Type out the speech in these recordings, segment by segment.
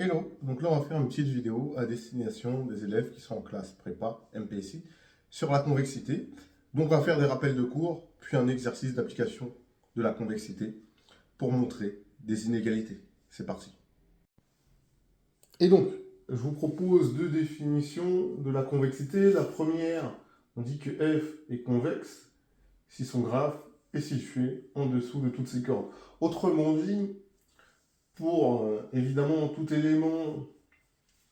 Hello, donc là on va faire une petite vidéo à destination des élèves qui sont en classe prépa, MPSI, sur la convexité. Donc on va faire des rappels de cours, puis un exercice d'application de la convexité pour montrer des inégalités. C'est parti. Et donc, je vous propose deux définitions de la convexité. La première, on dit que f est convexe si son graphe est situé en dessous de toutes ses cordes. Autrement dit, pour évidemment tout élément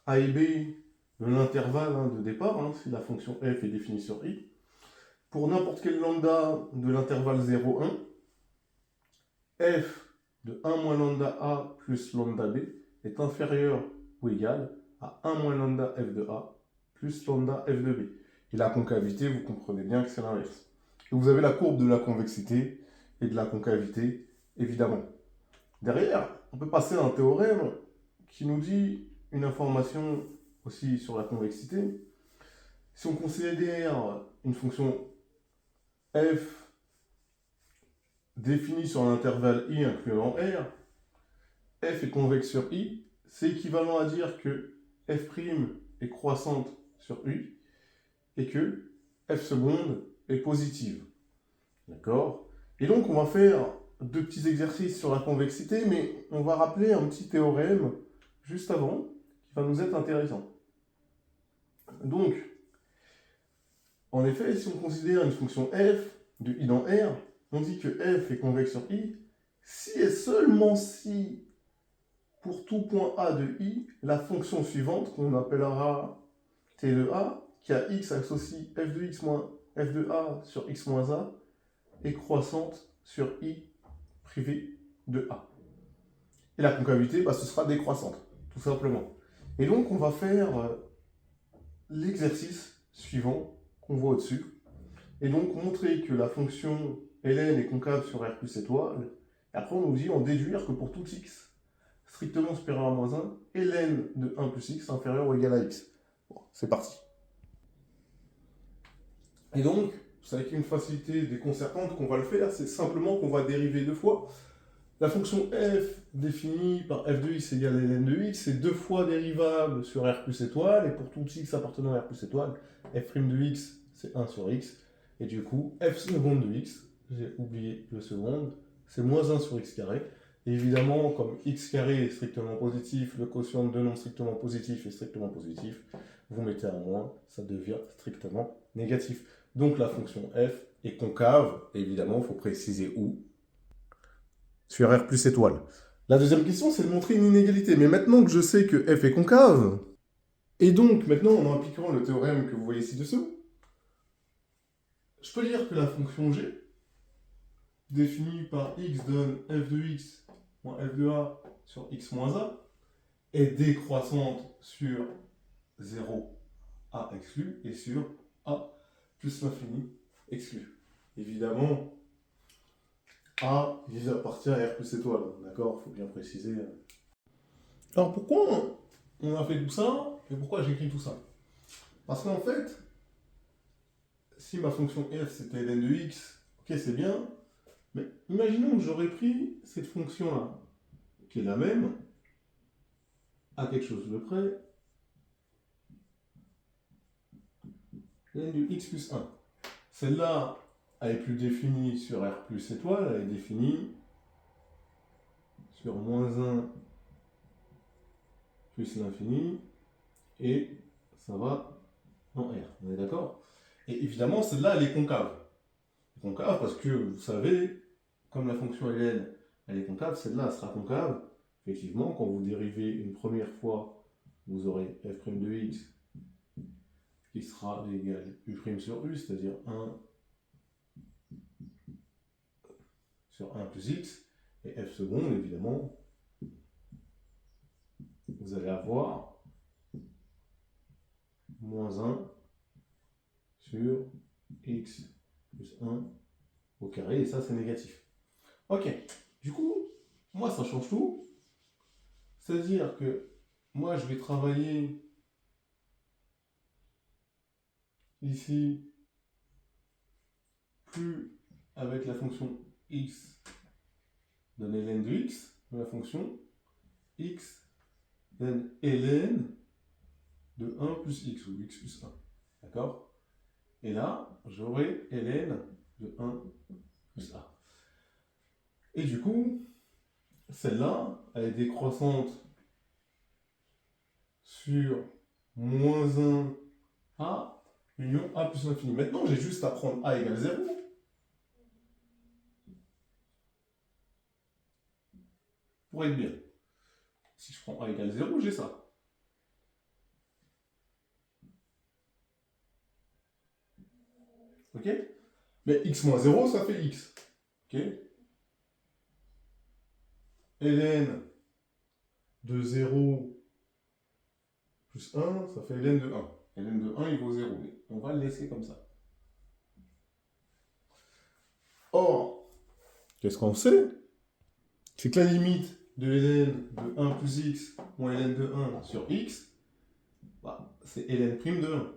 A et B de l'intervalle de départ, si la fonction f est définie sur i, pour n'importe quel lambda de l'intervalle 0, 1, f de 1 moins lambda a plus lambda b est inférieur ou égal à 1 moins lambda f de a plus lambda f de b. Et la concavité, vous comprenez bien que c'est l'inverse. Et vous avez la courbe de la convexité et de la concavité, évidemment. Derrière, on peut passer à un théorème qui nous dit une information aussi sur la convexité. Si on considère une fonction f définie sur l'intervalle i incluant r, f est convexe sur i, c'est équivalent à dire que f' est croissante sur i et que f seconde est positive. D'accord? Et donc on va faire deux petits exercices sur la convexité, mais on va rappeler un petit théorème juste avant qui va nous être intéressant. Donc, en effet, si on considère une fonction f de i dans R, on dit que f est convexe sur i si et seulement si, pour tout point a de i, la fonction suivante, qu'on appellera t de a, qui a x associe f de x moins f de a sur x moins a, est croissante sur i privé de a. Et la concavité, ce sera décroissante, tout simplement. Et donc, on va faire l'exercice suivant qu'on voit au-dessus. Et donc, montrer que la fonction ln est concave sur r plus étoile. Et après, on nous dit en déduire que pour tout x strictement supérieur à moins 1, ln de 1 plus x inférieur ou égal à x. Bon, c'est parti. Et donc, c'est avec une facilité déconcertante qu'on va le faire, c'est simplement qu'on va dériver deux fois. La fonction f définie par f de x égale ln de x, c'est deux fois dérivable sur r plus étoile, et pour tout x appartenant à r plus étoile, f' de x, c'est 1 sur x, et du coup, f seconde de x, j'ai oublié le seconde, c'est moins 1 sur x carré. Et évidemment, comme x carré est strictement positif, le quotient de deux nombres strictement positif est strictement positif, vous mettez un moins, ça devient strictement négatif. Donc la fonction f est concave, et évidemment, il faut préciser où, sur R plus étoile. La deuxième question, c'est de montrer une inégalité. Mais maintenant que je sais que f est concave, et donc maintenant en appliquant le théorème que vous voyez ci-dessous, je peux dire que la fonction g, définie par x donne f de x moins f de a sur x moins a, est décroissante sur 0 a exclu et sur a plus l'infini exclu. Évidemment, a il appartient à R plus étoile, d'accord? Il faut bien préciser. Alors pourquoi on a fait tout ça et pourquoi j'écris tout ça? Parce qu'en fait, si ma fonction f c'était ln de x, ok c'est bien, mais imaginons que j'aurais pris cette fonction-là, qui est la même, à quelque chose de près, ln de x plus 1. Celle-là, elle est plus définie sur R plus étoile, elle est définie sur moins 1 plus l'infini, et ça va en R, on est d'accord? Et évidemment, celle-là, elle est concave. Concave parce que, vous savez, comme la fonction ln, elle est concave, celle-là, elle sera concave. Effectivement, quand vous dérivez une première fois, vous aurez f' de x qui sera égal u' sur u, c'est-à-dire 1 sur 1 plus x, et f seconde, évidemment, vous allez avoir moins 1 sur x plus 1 au carré, et ça, c'est négatif. Ok, du coup, moi, ça change tout. C'est-à-dire que moi, je vais travailler ici plus avec la fonction x donne ln de x, la fonction x donne ln de 1 plus x, ou x plus 1. D'accord? Et là, j'aurai ln de 1 plus a. Et du coup, celle-là, elle est décroissante sur moins 1 a union a plus l'infini. Maintenant, j'ai juste à prendre a égale 0. Pour être bien. Si je prends a égale 0, j'ai ça. Ok? Mais x moins 0, ça fait x. Ok? ln de 0 plus 1, ça fait ln de 1. ln de 1, il vaut 0. Mais on va le laisser comme ça. Or, qu'est-ce qu'on sait? C'est que la limite de ln de 1 plus x moins ln de 1 sur x, bah, c'est ln prime de 1.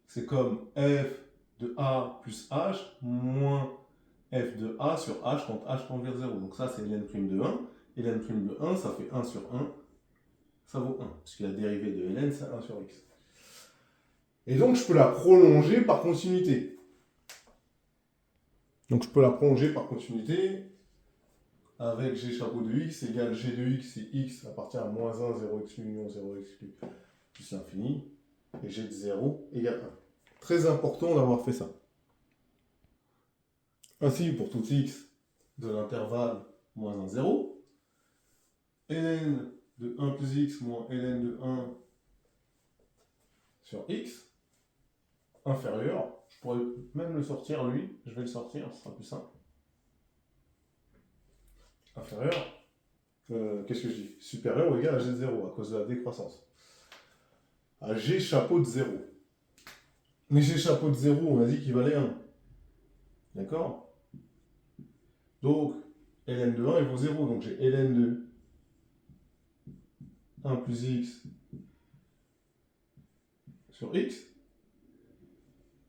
C'est comme f de a plus h moins f de a sur h quand h tend vers 0. Donc ça, c'est ln prime de 1. Et ln prime de 1, ça fait 1 sur 1. Ça vaut 1. Puisque la dérivée de ln, c'est 1 sur x. Et donc, je peux la prolonger par continuité. Donc, je peux la prolonger par continuité avec g chapeau de x égale g de x si x appartient à moins 1, 0 exclu, union 0 exclu, plus l'infini. Et g de 0 égale 1. Très important d'avoir fait ça. Ainsi, pour tout x de l'intervalle moins 1, 0, ln de 1 plus x moins ln de 1 sur x inférieur, je pourrais même le sortir lui, je vais le sortir, ce sera plus simple. Inférieur, qu'est-ce que je dis? Supérieur ou égal à g de 0 à cause de la décroissance. À g chapeau de 0. Mais g chapeau de 0, on a dit qu'il valait 1. D'accord? Donc, ln de 1, il vaut 0. Donc j'ai ln de 1 plus x sur x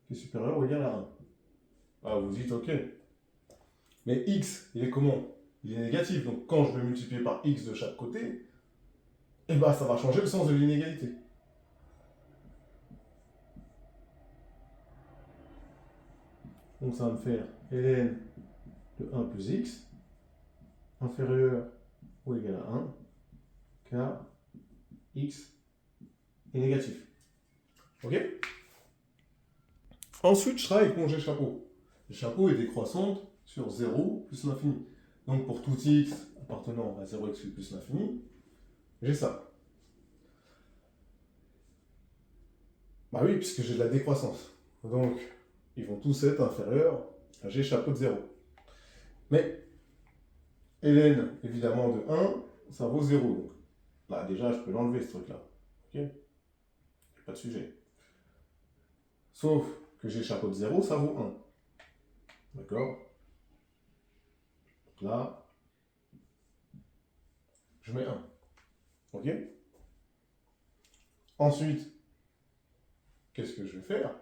qui est supérieur ou égal à 1. Ah, vous dites ok. Mais x, il est comment? Il est négatif. Donc quand je vais multiplier par x de chaque côté, eh ben, ça va changer le sens de l'inégalité. Donc ça va me faire ln de 1 plus x inférieur ou égal à 1 car x est négatif. Ok? Ensuite, je travaille avec mon g chapeau. Le chapeau est décroissante sur 0 plus l'infini. Donc pour tout x appartenant à 0 exclu plus l'infini, j'ai ça. Bah oui, puisque j'ai de la décroissance. Donc, ils vont tous être inférieurs à g chapeau de 0. Mais ln, évidemment, de 1, ça vaut 0. Donc là, déjà, je peux l'enlever, ce truc-là. Ok? Pas de sujet. Sauf que g chapeau de 0, ça vaut 1. D'accord? Donc là, je mets 1. Ok? Ensuite, qu'est-ce que je vais faire?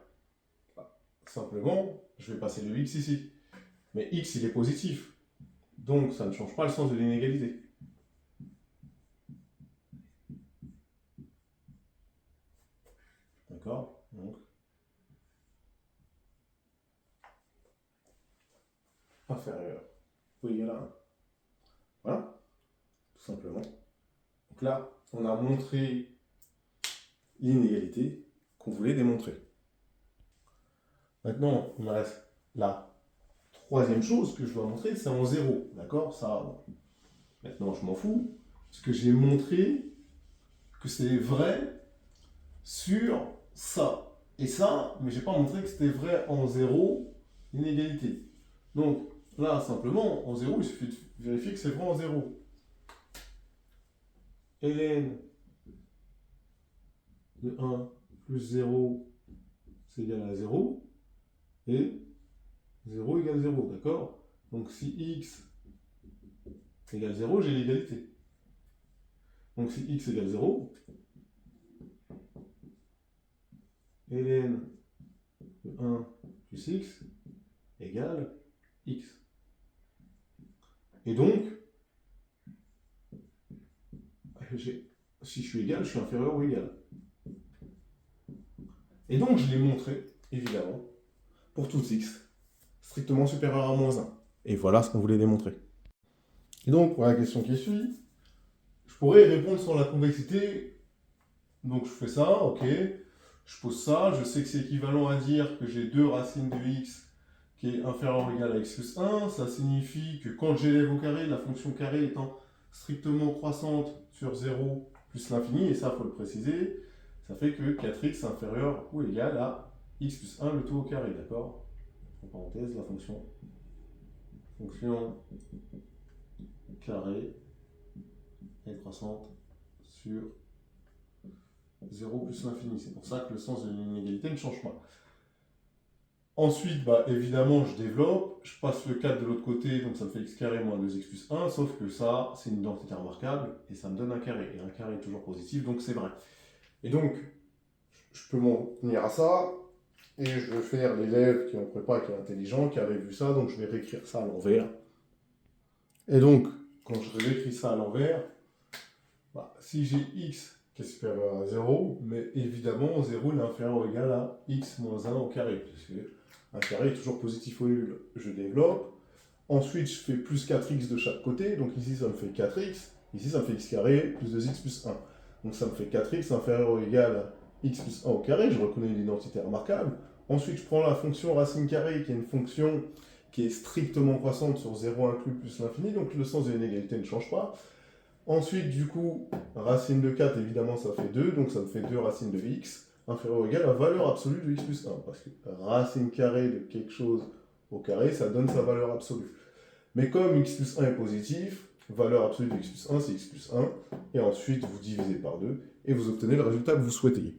Simplement, je vais passer le x ici. Mais x, il est positif. Donc, ça ne change pas le sens de l'inégalité. D'accord? Donc, inférieur ou égal à 1. Voilà, tout simplement. Donc là, on a montré l'inégalité qu'on voulait démontrer. Maintenant, il me reste la troisième chose que je dois montrer, c'est en 0. D'accord? Ça, maintenant, je m'en fous. Parce que j'ai montré que c'est vrai sur ça. Et ça, mais je n'ai pas montré que c'était vrai en 0, l'inégalité. Donc, là, simplement, en 0, il suffit de vérifier que c'est vrai en 0. ln de 1 plus 0, c'est égal à 0. Et 0 égale 0, d'accord? Donc si x égale 0, j'ai l'égalité. Donc si x égale 0, ln de 1 plus x égale x. Et donc, si je suis égal, je suis inférieur ou égal. Et donc, je l'ai montré, évidemment, pour tout x, strictement supérieur à moins 1. Et voilà ce qu'on voulait démontrer. Et donc, pour la question qui suit, je pourrais répondre sur la convexité. Donc, je fais ça, ok. Je pose ça, je sais que c'est équivalent à dire que j'ai 2 racines de x qui est inférieur ou égal à x plus 1. Ça signifie que quand j'élève au carré, la fonction carré étant strictement croissante sur 0 plus l'infini, et ça, il faut le préciser, ça fait que 4x est inférieur ou égal à x plus 1, le tout au carré, d'accord? En parenthèse, la fonction carré est croissante sur 0 plus l'infini. C'est pour ça que le sens de l'inégalité ne change pas. Ensuite, bah, évidemment, je développe, je passe le 4 de l'autre côté, donc ça me fait x carré moins 2x plus 1, sauf que ça, c'est une identité remarquable, et ça me donne un carré. Et un carré est toujours positif, donc c'est vrai. Et donc, je peux m'en tenir à ça, et je vais faire l'élève qui est en prépa, qui est intelligent, qui avait vu ça, donc je vais réécrire ça à l'envers. Et donc, quand je réécris ça à l'envers, bah, si j'ai x qui est supérieur à 0, mais évidemment 0 est inférieur ou égal à x moins 1 au carré, puisque un carré est toujours positif au nul. Je développe. Ensuite, je fais plus 4x de chaque côté, donc ici ça me fait 4x, ici ça me fait x carré plus 2x plus 1. Donc ça me fait 4x inférieur ou égal à x plus 1 au carré, je reconnais l'identité remarquable. Ensuite, je prends la fonction racine carrée, qui est une fonction qui est strictement croissante sur 0 inclus plus l'infini, donc le sens de l'inégalité ne change pas. Ensuite, du coup, racine de 4, évidemment, ça fait 2, donc ça me fait 2 racines de x, inférieur ou égal à la valeur absolue de x plus 1, parce que racine carrée de quelque chose au carré, ça donne sa valeur absolue. Mais comme x plus 1 est positif, valeur absolue de x plus 1, c'est x plus 1, et ensuite vous divisez par 2, et vous obtenez le résultat que vous souhaitez.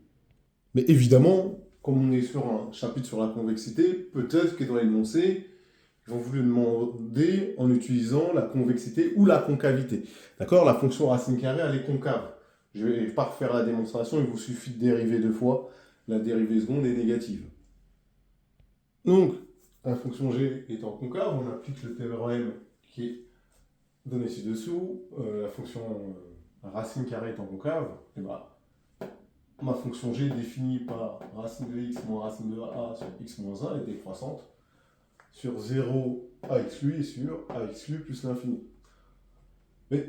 Mais évidemment, comme on est sur un chapitre sur la convexité, peut-être que dans l'énoncé, ils vont vous le demander en utilisant la convexité ou la concavité. D'accord? La fonction racine carrée, elle est concave. Je ne vais pas refaire la démonstration, il vous suffit de dériver 2 fois. La dérivée seconde est négative. Donc, la fonction g étant concave, on applique le théorème qui est donné ci-dessous. La fonction racine carrée étant concave, et bah, ma fonction g définie par racine de x moins racine de a sur x moins 1 est décroissante sur 0 a exclu et sur a exclu plus l'infini. Mais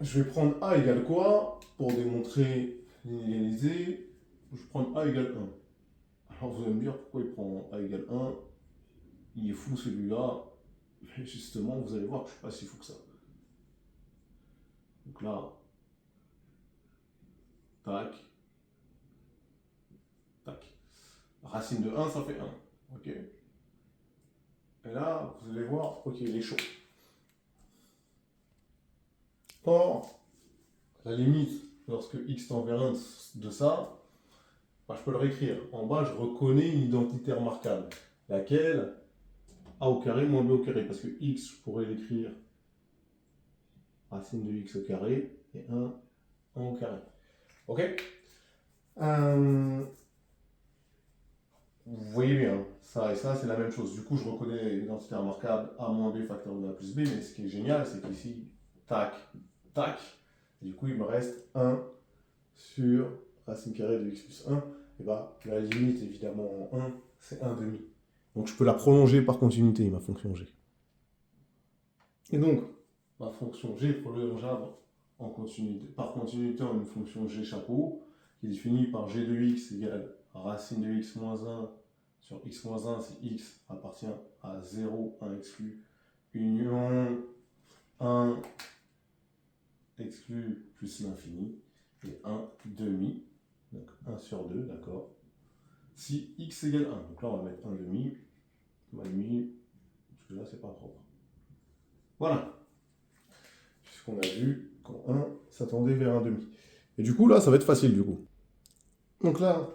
je vais prendre a égale quoi pour démontrer l'inégalité? Je vais prendre a égale 1. Alors vous allez me dire pourquoi il prend a égale 1. Il est fou celui-là. Mais justement, vous allez voir que je ne suis pas si fou que ça. Donc là, tac, tac. Racine de 1, ça fait 1. Ok. Et là, vous allez voir, ok, il est chaud. Or, la limite, lorsque x tend vers 1 de ça, bah, je peux le réécrire. En bas, je reconnais une identité remarquable, laquelle a au carré moins b au carré, parce que x, je pourrais l'écrire racine de x au carré, et 1 au carré. Ok? Vous voyez bien, ça et ça, c'est la même chose. Du coup, je reconnais l'identité remarquable a moins b facteur de a plus b, mais ce qui est génial, c'est qu'ici, tac, tac, et du coup, il me reste 1 sur racine carrée de x plus 1. Et bah, la limite, évidemment, en 1, c'est 1 demi. Donc, je peux la prolonger par continuité, ma fonction g. Et donc, ma fonction g est prolongeable en continuité, par continuité en une fonction g chapeau, qui est définie par g de x égale racine de x moins 1 sur x moins 1 si x appartient à 0, 1 exclu, union 1 exclu plus l'infini, et 1 demi, donc 1 sur 2, d'accord, si x égale 1. Donc là, on va mettre 1 demi, parce que là, c'est pas propre. Voilà. Puisqu'on a vu quand 1 s'attendait vers 1 demi. Et du coup, là, ça va être facile, du coup. Donc là,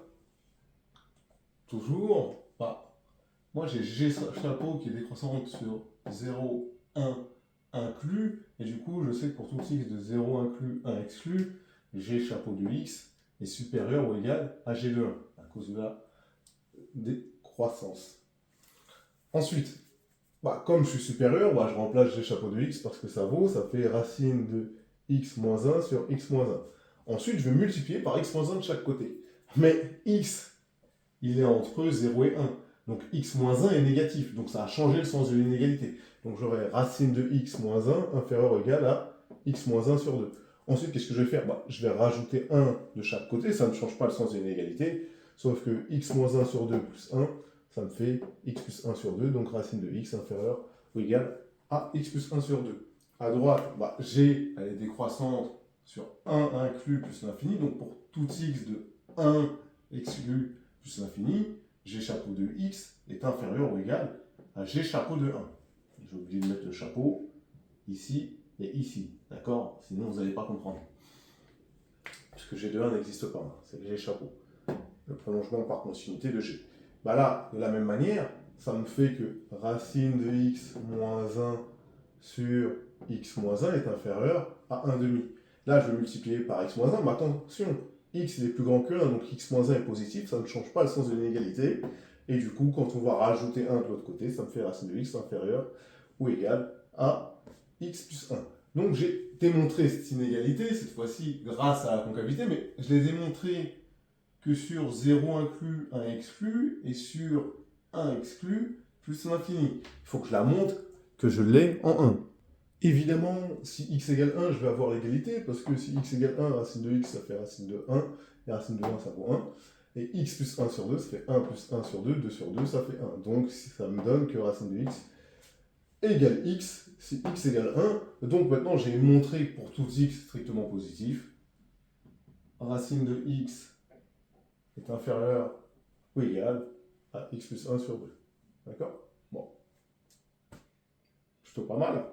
toujours, bah, moi j'ai G chapeau qui est décroissante sur 0, 1 inclus, et du coup, je sais que pour tout x de 0 inclus, 1 exclu, G chapeau de x est supérieur ou égal à G de 1, à cause de la décroissance. Ensuite, bah, comme je suis supérieur, bah, je remplace G chapeau de x parce que ça vaut, ça fait racine de x moins 1 sur x moins 1. Ensuite, je vais multiplier par x moins 1 de chaque côté. Mais x, il est entre 0 et 1. Donc x moins 1 est négatif. Donc ça a changé le sens de l'inégalité. Donc j'aurai racine de x moins 1 inférieur ou égal à x moins 1 sur 2. Ensuite, qu'est-ce que je vais faire? Je vais rajouter 1 de chaque côté. Ça ne change pas le sens de l'inégalité. Sauf que x moins 1 sur 2 plus 1, ça me fait x plus 1 sur 2. Donc racine de x inférieur ou égal à x plus 1 sur 2. À droite, g, elle est décroissante sur 1 inclus plus l'infini. Donc pour tout x de 1 exclu plus l'infini, g chapeau de x est inférieur ou égal à g chapeau de 1. J'ai oublié de mettre le chapeau ici et ici. D'accord? Sinon, vous n'allez pas comprendre. Puisque g de 1 n'existe pas. C'est g chapeau. Le prolongement par continuité de g. Là, de la même manière, ça me fait que racine de x moins 1 sur x moins 1 est inférieur à 1 demi. Là, je vais multiplier par x moins 1, mais attention, x est plus grand que 1, donc x moins 1 est positif, ça ne change pas le sens de l'inégalité. Et du coup, quand on va rajouter 1 de l'autre côté, ça me fait racine de x inférieure ou égal à x plus 1. Donc j'ai démontré cette inégalité, cette fois-ci grâce à la concavité, mais je l'ai démontré que sur 0 inclus, 1 exclu, et sur 1 exclu, plus l'infini. Il faut que je la montre que je l'ai en 1. Évidemment, si x égale 1, je vais avoir l'égalité, parce que si x égale 1, racine de x, ça fait racine de 1, et racine de 1, ça vaut 1. Et x plus 1 sur 2, ça fait 1 plus 1 sur 2, 2 sur 2, ça fait 1. Donc ça me donne que racine de x égale x, si x égale 1. Donc maintenant, j'ai montré pour tout x strictement positif, racine de x est inférieur ou égal à x plus 1 sur 2. D'accord? Bon. Plutôt pas mal.